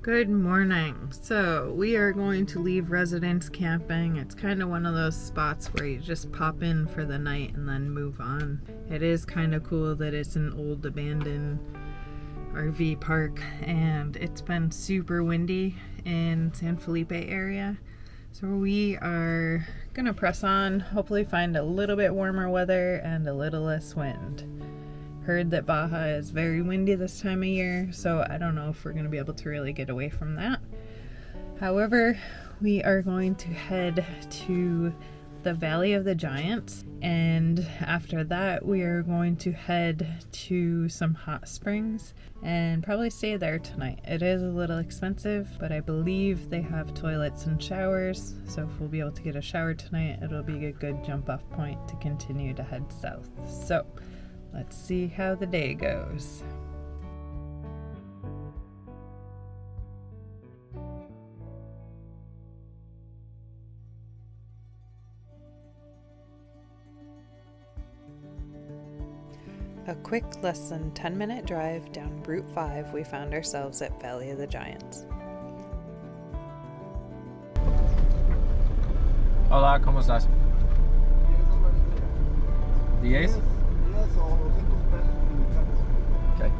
Good morning. So we are going to leave residence camping. It's kind of one of those spots where you just pop in for the night and then move on. It is kind of cool that it's an old abandoned RV park, and it's been super windy in San Felipe area. So we are gonna press on, hopefully find a little bit warmer weather and a little less wind. Heard that Baja is very windy this time of year, so I don't know if we're going to be able to really get away from that. However, we are going to head to the Valley of the Giants, and after that we are going to head to some hot springs and probably stay there tonight. It is a little expensive, but I believe they have toilets and showers, so if we'll be able to get a shower tonight, it'll be a good jump off point to continue to head south. So let's see how the day goes. A quick less than 10-minute drive down Route 5, we found ourselves at Valley of the Giants. Hola, ¿cómo estás? 10? Okay.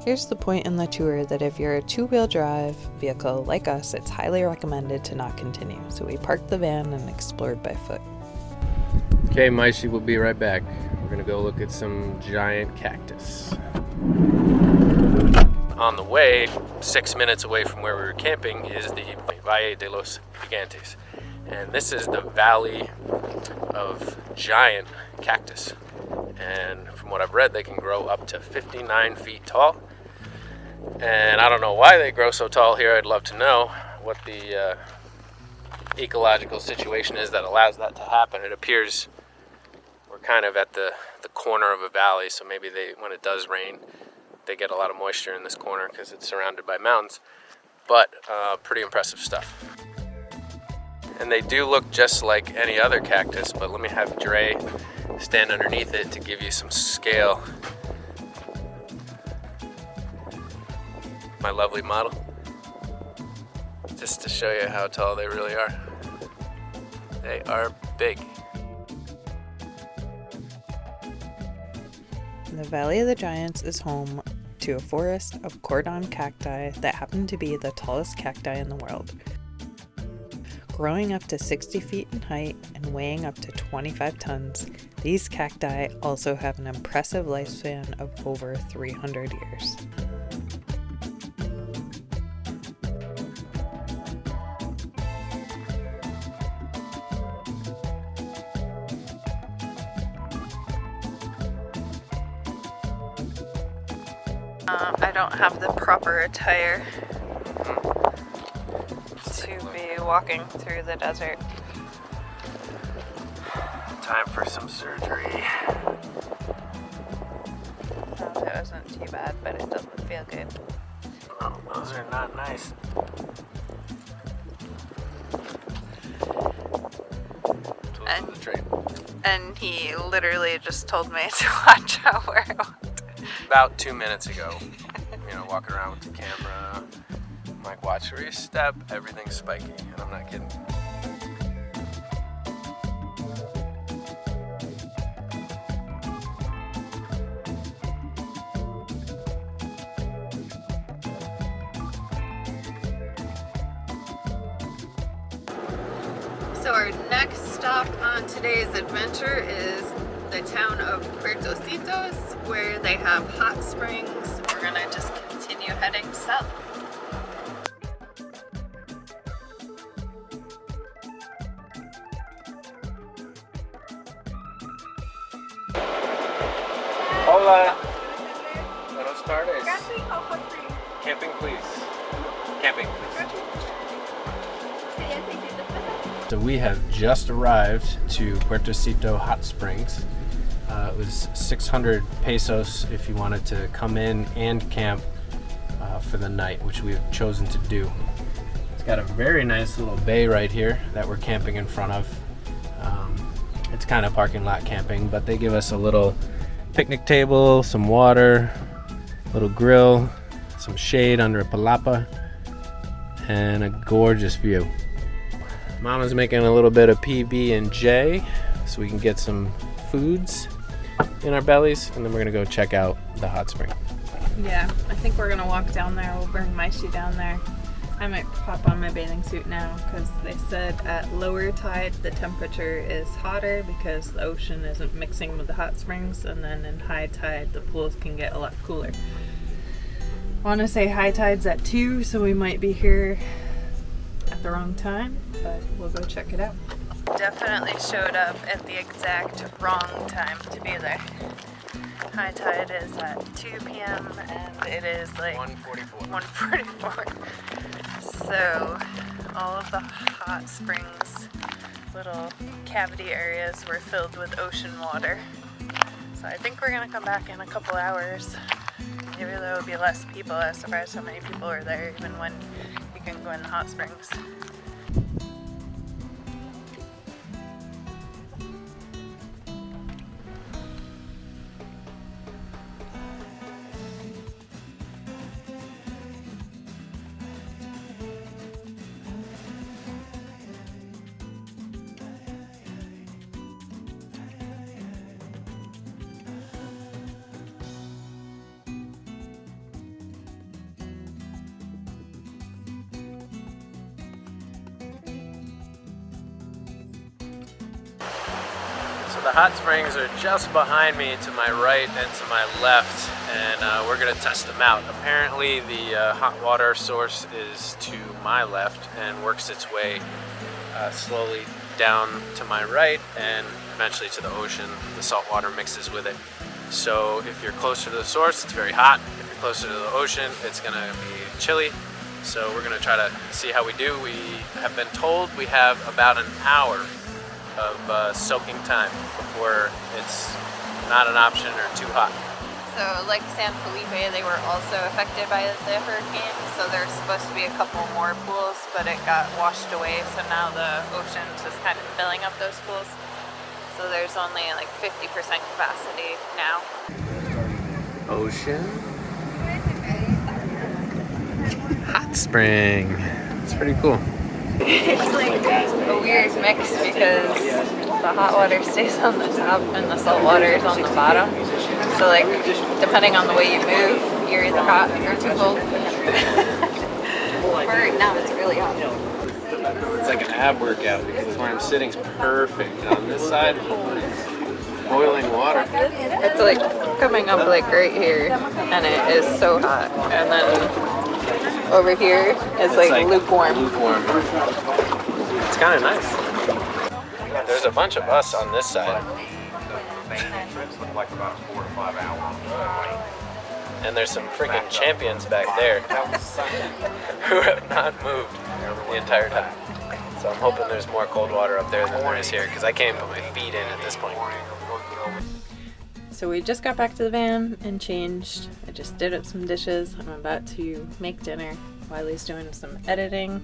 Here's the point in the tour that if you're a two-wheel drive vehicle like us, it's highly recommended to not continue. So we parked the van and explored by foot. Okay, Maisha, we'll be right back. We're gonna go look at some giant cactus. On the way, 6 minutes away from where we were camping, is the Valle de los Gigantes. And this is the valley of giant cactus. And from what I've read, they can grow up to 59 feet tall. And I don't know why they grow so tall here. I'd love to know what the ecological situation is that allows that to happen. It appears we're kind of at the corner of a valley, so maybe when it does rain, they get a lot of moisture in this corner because it's surrounded by mountains. But pretty impressive stuff. And they do look just like any other cactus, but let me have Dre stand underneath it to give you some scale. My lovely model. Just to show you how tall they really are. They are big. The Valley of the Giants is home to a forest of Cardon cacti that happen to be the tallest cacti in the world. Growing up to 60 feet in height and weighing up to 25 tons, these cacti also have an impressive lifespan of over 300 years. I don't have the proper attire to be walking through the desert. Time for some surgery. It wasn't too bad, but it doesn't feel good. Oh, those are not nice. And he literally just told me to watch out where I walked. About 2 minutes ago, walking around with the camera, I'm like, watch where you step, everything's spiky, and I'm not kidding. So our next stop on today's adventure is the town of Puertocitos, where they have hot springs. We're gonna just continue heading south. Hola. Buenas tardes. Camping, please. Camping, please. Serían 600 pesos. So we have just arrived to Puertecitos Hot Springs. It was 600 pesos if you wanted to come in and camp for the night, which we have chosen to do. It's got a very nice little bay right here that we're camping in front of. It's kind of parking lot camping, but they give us a little picnic table, some water, little grill, some shade under a palapa, and a gorgeous view. Mama's making a little bit of PB&J so we can get some foods in our bellies, and then we're gonna go check out the hot spring. Yeah, I think we're gonna walk down there. We'll bring Maisha down there. I might pop on my bathing suit now because they said at lower tide the temperature is hotter because the ocean isn't mixing with the hot springs, and then in high tide the pools can get a lot cooler. I want to say high tide's at 2, so we might be here at the wrong time, but we'll go check it out. Definitely showed up at the exact wrong time to be there. High tide is at 2 p.m. and it is like 1:44. So all of the hot springs, little cavity areas were filled with ocean water. So I think we're gonna come back in a couple hours. Maybe there will be less people. I was surprised how many people are there even when you can go in the hot springs. The hot springs are just behind me to my right and to my left, and we're gonna test them out. Apparently the hot water source is to my left and works its way slowly down to my right and eventually to the ocean. The salt water mixes with it. So if you're closer to the source, it's very hot. If you're closer to the ocean, it's gonna be chilly. So we're gonna try to see how we do. We have been told we have about an hour of soaking time before it's not an option or too hot. So like San Felipe, they were also affected by the hurricane, so there's supposed to be a couple more pools, but it got washed away, so now the ocean is kind of filling up those pools. So there's only like 50% capacity now. Ocean. Hot spring. It's pretty cool. It's like a weird mix because the hot water stays on the top and the salt water is on the bottom. So like, depending on the way you move, you're either hot or too cold. Right now it's really hot. It's like an ab workout because where I'm sitting is perfect. And on this side, boiling water. It's like coming up like right here, and it is so hot. And then over here is like lukewarm. It's kind of nice. There's a bunch of us on this side. And there's some freaking champions back there who have not moved the entire time. So I'm hoping there's more cold water up there than there is here because I can't put my feet in at this point. So we just got back to the van and changed. I just did up some dishes. I'm about to make dinner. Wiley's doing some editing.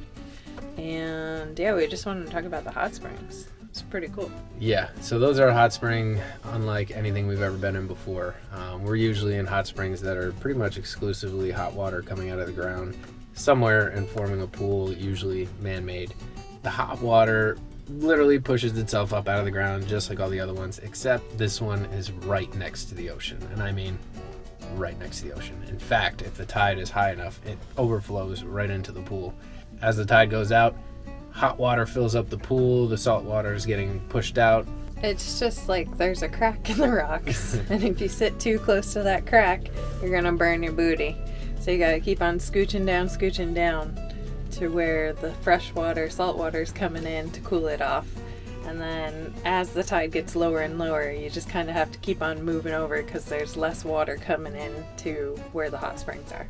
And yeah, we just wanted to talk about the hot springs. It's pretty cool. Yeah, so those are a hot spring unlike anything we've ever been in before. We're usually in hot springs that are pretty much exclusively hot water coming out of the ground somewhere and forming a pool, usually man-made. The hot water literally pushes itself up out of the ground just like all the other ones, except this one is right next to the ocean, and I mean right next to the ocean. In fact, if the tide is high enough, it overflows right into the pool. As the tide goes out, hot water fills up the pool, the salt water is getting pushed out. It's just like there's a crack in the rocks, and if you sit too close to that crack, you're gonna burn your booty. So you gotta keep on scooching down to where the fresh water, salt water is coming in to cool it off. And then as the tide gets lower and lower, you just kind of have to keep on moving over because there's less water coming in to where the hot springs are.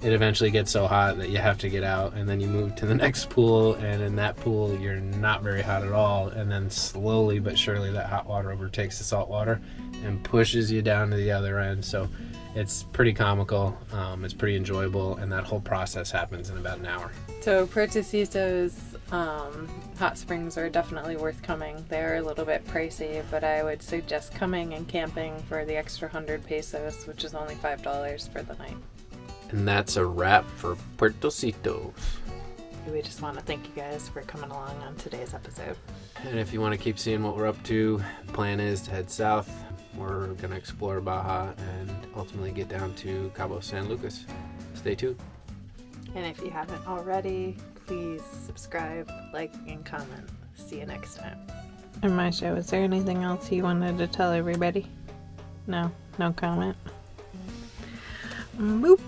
it eventually gets so hot that you have to get out, and then you move to the next pool, and in that pool you're not very hot at all, and then slowly but surely that hot water overtakes the salt water and pushes you down to the other end. So it's pretty comical, it's pretty enjoyable, and that whole process happens in about an hour. So Puertecitos hot springs are definitely worth coming. They're a little bit pricey, but I would suggest coming and camping for the extra 100 pesos, which is only $5 for the night. And that's a wrap for Puertocitos. We just want to thank you guys for coming along on today's episode. And if you want to keep seeing what we're up to, the plan is to head south. We're going to explore Baja and ultimately get down to Cabo San Lucas. Stay tuned. And if you haven't already, please subscribe, like, and comment. See you next time. And Maisha, was there anything else you wanted to tell everybody? No comment? Boop.